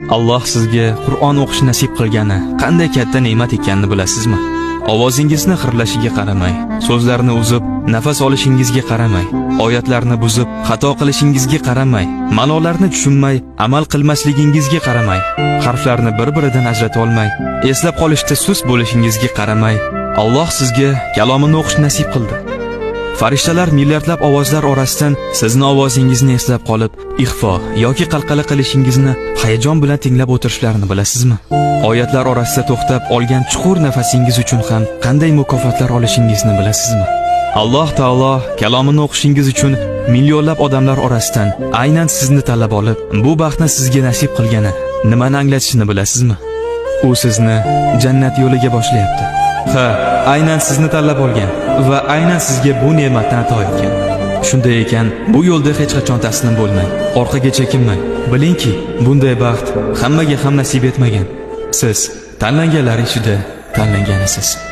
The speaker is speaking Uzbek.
Alloh sizga Qur'on o'qish nasib qilgani qanday katta ne'mat ekanini bilasizmi? Ovozingizni xirlashiga qaramay, so'zlarni uzib, nafas olishingizga qaramay, oyatlarni buzib, xato qilishingizga qaramay, ma'nolarni tushunmay, amal qilmasligingizga qaramay, harflarni bir-biridan ajrata olmay, eslab qolishda sust bo'lishingizga qaramay, Alloh sizga kalomini o'qish nasib qildi. Farishtalar milliardlab ovozlar orasidan sizni ovozingizni eslab qolib, ixfo yoki qalqala qilishingizni hayajon bilan tinglab o'tirishlarini bilasizmi? Oyatlar orasida to'xtab olgan chuqur nafasingiz uchun ham qanday mukofotlar olishingizni bilasizmi? Alloh taolo kalomini o'qishingiz uchun millionlab odamlar orasidan aynan sizni tanlab olib, bu baxtni sizga nasib qilgani nimani anglatishini bilasizmi? U sizni jannat yo'liga boshlayapti. Ha, aynan sizni tanlab olgan va aynan sizga bu ne'matni ato etgan. Shunday ekan, bu yo'lda hech qachon taslim bo'lmang, orqaga chekinmang. Bilingki, bunday baxt hammaga ham nasib etmagan. Siz tanlanganlar ichida tanlanganisiz.